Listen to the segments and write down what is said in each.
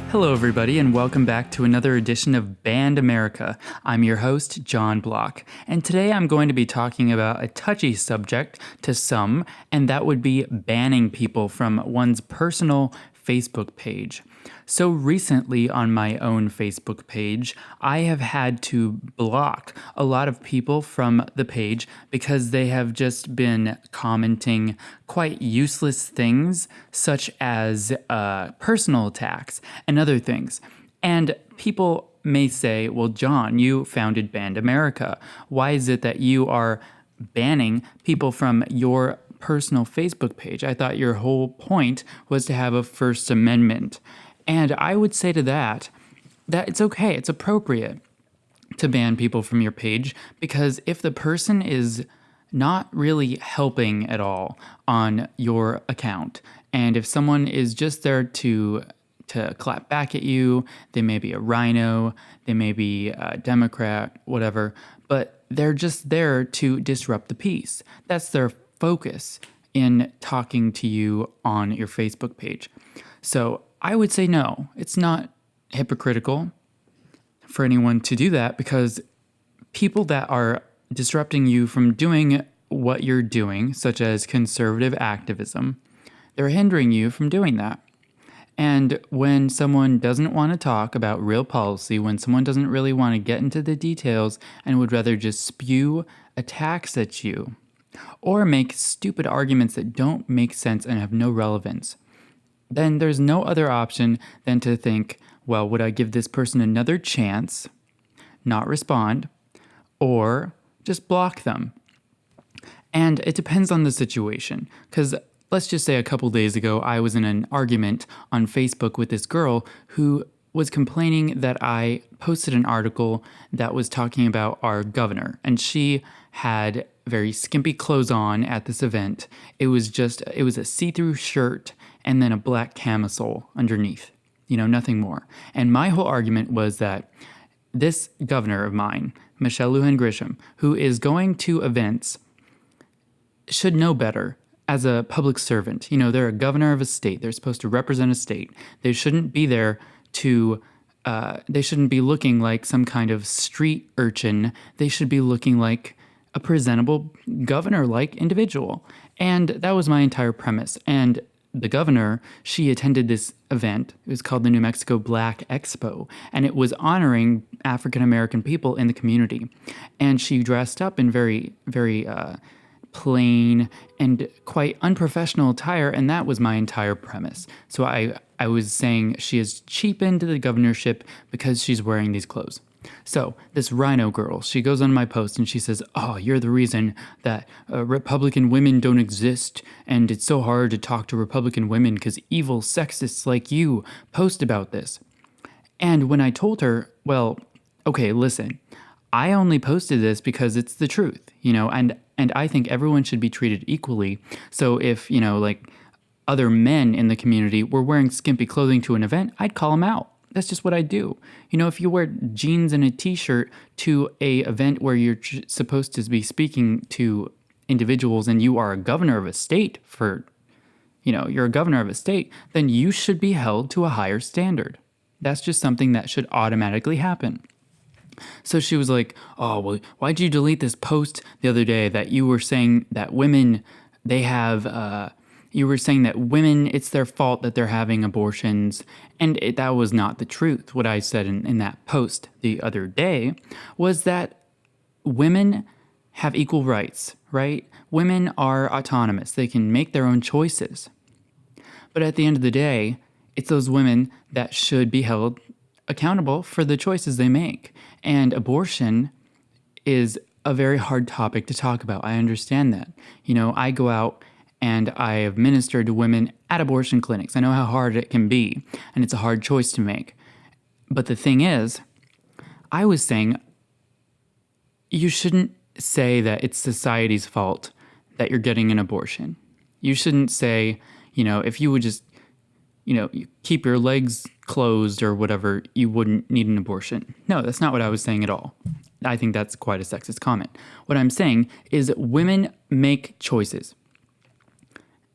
Hello, everybody, and welcome back to another edition of Banned America. I'm your host, John Block, and today I'm going to be talking about a touchy subject to some, and that would be banning people from one's personal Facebook page. So recently on my own Facebook page, I have had to block a lot of people from the page because they have just been commenting quite useless things such as personal attacks and other things. And people may say, well, John, you founded Banned America. Why is it that you are banning people from your personal Facebook page? I thought your whole point was to have a First Amendment. And I would say to that it's okay, it's appropriate to ban people from your page, because if the person is not really helping at all on your account, and if someone is just there to clap back at you, they may be a rhino, they may be a Democrat, whatever, but they're just there to disrupt the peace. That's their focus in talking to you on your Facebook page. So I would say no, it's not hypocritical for anyone to do that, because people that are disrupting you from doing what you're doing, such as conservative activism, they're hindering you from doing that. And when someone doesn't want to talk about real policy, when someone doesn't really want to get into the details and would rather just spew attacks at you or make stupid arguments that don't make sense and have no relevance, then there's no other option than to think, well, would I give this person another chance, not respond, or just block them? And it depends on the situation, because let's just say a couple days ago, I was in an argument on Facebook with this girl who was complaining that I posted an article that was talking about our governor, and she had very skimpy clothes on at this event. It was a see-through shirt and then a black camisole underneath, nothing more. And my whole argument was that this governor of mine, Michelle Lujan Grisham, who is going to events, should know better as a public servant. They're a governor of a state. They're supposed to represent a state. They shouldn't be there they shouldn't be looking like some kind of street urchin. They should be looking like a presentable governor-like individual. And that was my entire premise. And the governor, she attended this event. It was called the New Mexico Black Expo, and it was honoring African-American people in the community. And she dressed up in very, very plain and quite unprofessional attire, and that was my entire premise. So I was saying she has cheapened the governorship because she's wearing these clothes. So this rhino girl, she goes on my post and she says, oh, you're the reason that Republican women don't exist, and it's so hard to talk to Republican women because evil sexists like you post about this. And when I told her, well, okay, listen, I only posted this because it's the truth, and I think everyone should be treated equally. So if, other men in the community were wearing skimpy clothing to an event, I'd call them out. That's just what I do. If you wear jeans and a t-shirt to a event where you're supposed to be speaking to individuals and you are a governor of a state you're a governor of a state, then you should be held to a higher standard. That's just something that should automatically happen. So she was like, oh, well, why'd you delete this post the other day that you were saying that women, you were saying that women, it's their fault that they're having abortions. And that was not the truth. What I said in that post the other day was that women have equal rights, right? Women are autonomous. They can make their own choices. But at the end of the day, it's those women that should be held accountable for the choices they make. And abortion is a very hard topic to talk about. I understand that. I go out and I have ministered to women at abortion clinics. I know how hard it can be, and it's a hard choice to make. But the thing is, I was saying you shouldn't say that it's society's fault that you're getting an abortion. You shouldn't say, if you would just, you keep your legs closed or whatever, you wouldn't need an abortion. No, that's not what I was saying at all. I think that's quite a sexist comment. What I'm saying is that women make choices.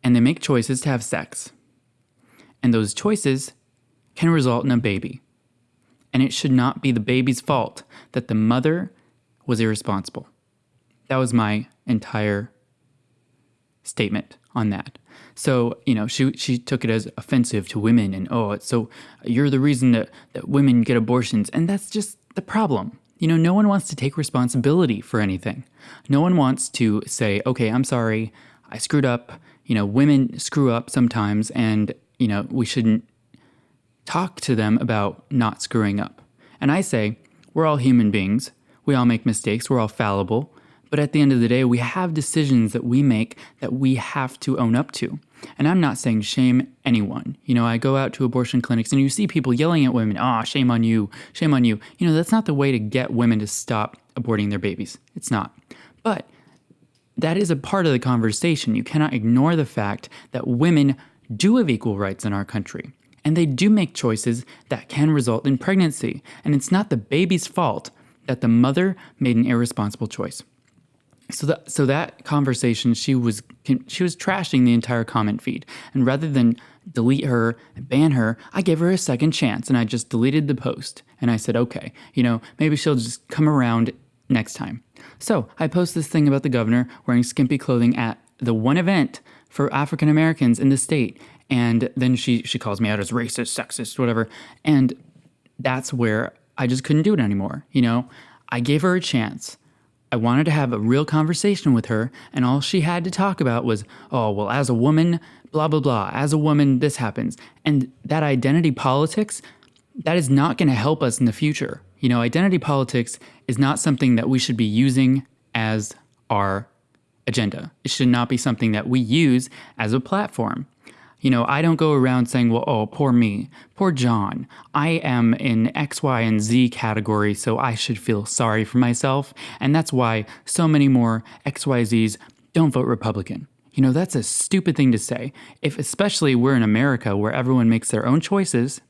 And they make choices to have sex. And those choices can result in a baby. And it should not be the baby's fault that the mother was irresponsible. That was my entire statement on that. So, she took it as offensive to women and, it's so you're the reason that women get abortions. And that's just the problem. No one wants to take responsibility for anything. No one wants to say, okay, I'm sorry, I screwed up. Women screw up sometimes and, we shouldn't talk to them about not screwing up. And I say, we're all human beings. We all make mistakes. We're all fallible. But at the end of the day, we have decisions that we make that we have to own up to. And I'm not saying shame anyone. I go out to abortion clinics and you see people yelling at women, shame on you, shame on you. That's not the way to get women to stop aborting their babies. It's not. But that is a part of the conversation. You cannot ignore the fact that women do have equal rights in our country. And they do make choices that can result in pregnancy. And it's not the baby's fault that the mother made an irresponsible choice. So that conversation, she was trashing the entire comment feed. And rather than delete her and ban her, I gave her a second chance and I just deleted the post. And I said, okay, maybe she'll just come around next time. So I post this thing about the governor wearing skimpy clothing at the one event for African Americans in the state. And then she calls me out as racist, sexist, whatever. And that's where I just couldn't do it anymore. I gave her a chance. I wanted to have a real conversation with her, and all she had to talk about was, as a woman, blah, blah, blah. As a woman, this happens. And that identity politics, that is not going to help us in the future. Identity politics is not something that we should be using as our agenda. It should not be something that we use as a platform. I don't go around saying, poor me, poor John. I am in X, Y, and Z category, so I should feel sorry for myself. And that's why so many more XYZs don't vote Republican. That's a stupid thing to say. If especially we're in America where everyone makes their own choices,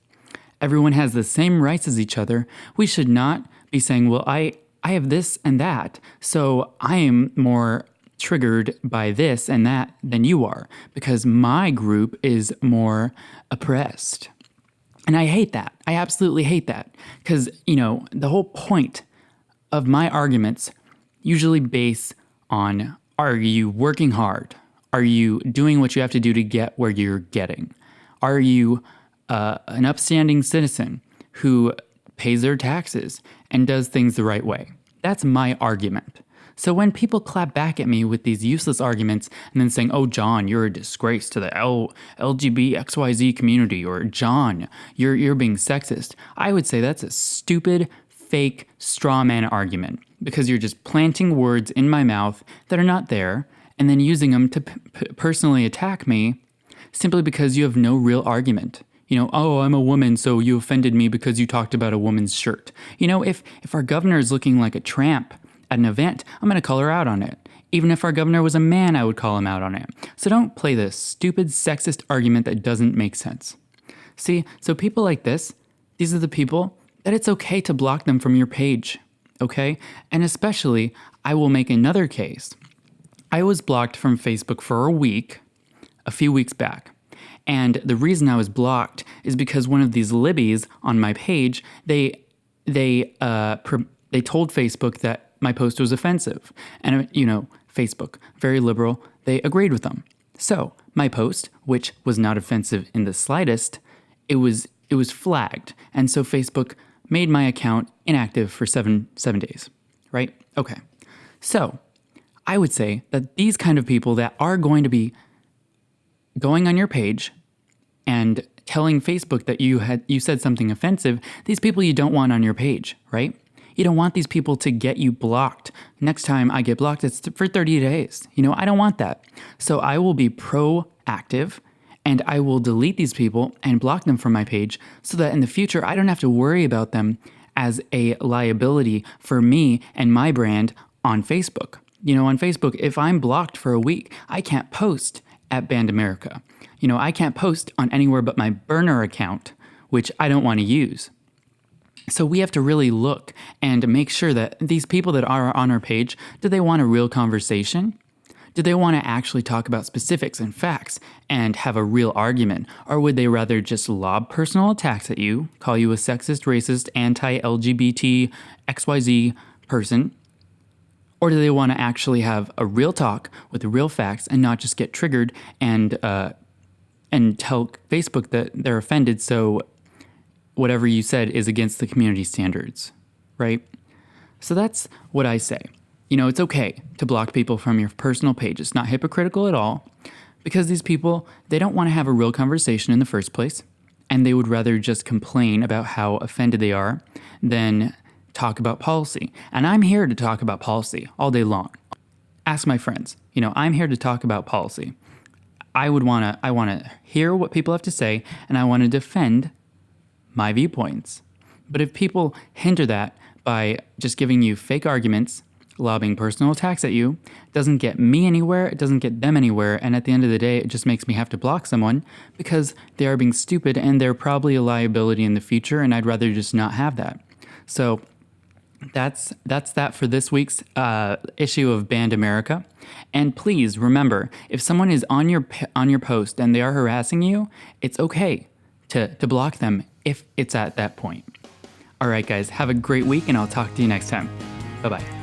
everyone has the same rights as each other, we should not be saying, I have this and that, so I am more triggered by this and that than you are because my group is more oppressed. And I hate that. I absolutely hate that because, the whole point of my arguments usually base on, are you working hard? Are you doing what you have to do to get where you're getting? Are you an upstanding citizen who pays their taxes and does things the right way? That's my argument. So when people clap back at me with these useless arguments and then saying, John, you're a disgrace to the LGBTXYZ community, or John, you're being sexist, I would say that's a stupid, fake, straw man argument because you're just planting words in my mouth that are not there and then using them to personally attack me simply because you have no real argument. I'm a woman, so you offended me because you talked about a woman's shirt. If our governor is looking like a tramp at an event, I'm going to call her out on it. Even if our governor was a man, I would call him out on it. So don't play this stupid sexist argument that doesn't make sense. See, so people like this, these are the people that it's okay to block them from your page, okay? And especially, I will make another case. I was blocked from Facebook for a week, a few weeks back. And the reason I was blocked is because one of these libbies on my page, they told Facebook that my post was offensive. And, Facebook, very liberal, they agreed with them. So my post, which was not offensive in the slightest, it was flagged. And so Facebook made my account inactive for seven days, right? Okay. So I would say that these kind of people that are going to be going on your page and telling Facebook that you said something offensive, these people you don't want on your page, right? You don't want these people to get you blocked. Next time I get blocked, it's for 30 days. I don't want that. So I will be proactive and I will delete these people and block them from my page so that in the future, I don't have to worry about them as a liability for me and my brand on Facebook. On Facebook, if I'm blocked for a week, I can't post at Band America. I can't post on anywhere but my burner account, which I don't want to use. So we have to really look and make sure that these people that are on our page, do they want a real conversation? Do they want to actually talk about specifics and facts and have a real argument? Or would they rather just lob personal attacks at you, call you a sexist, racist, anti-LGBT, XYZ person? Or do they want to actually have a real talk with real facts and not just get triggered and tell Facebook that they're offended, so whatever you said is against the community standards, right? So that's what I say. You know, it's okay to block people from your personal page. It's not hypocritical at all, because these people, they don't want to have a real conversation in the first place, and they would rather just complain about how offended they are than talk about policy. And I'm here to talk about policy all day long. Ask my friends. You know, I'm here to talk about policy. I want to hear what people have to say, and I want to defend my viewpoints. But if people hinder that by just giving you fake arguments, lobbing personal attacks at you, it doesn't get me anywhere, it doesn't get them anywhere, and at the end of the day, it just makes me have to block someone because they are being stupid and they're probably a liability in the future, and I'd rather just not have that. So that's that for this week's issue of Banned America. And please remember, if someone is on your post and they are harassing you, it's okay to block them if it's at that point. All right, guys, have a great week, and I'll talk to you next time. Bye-bye.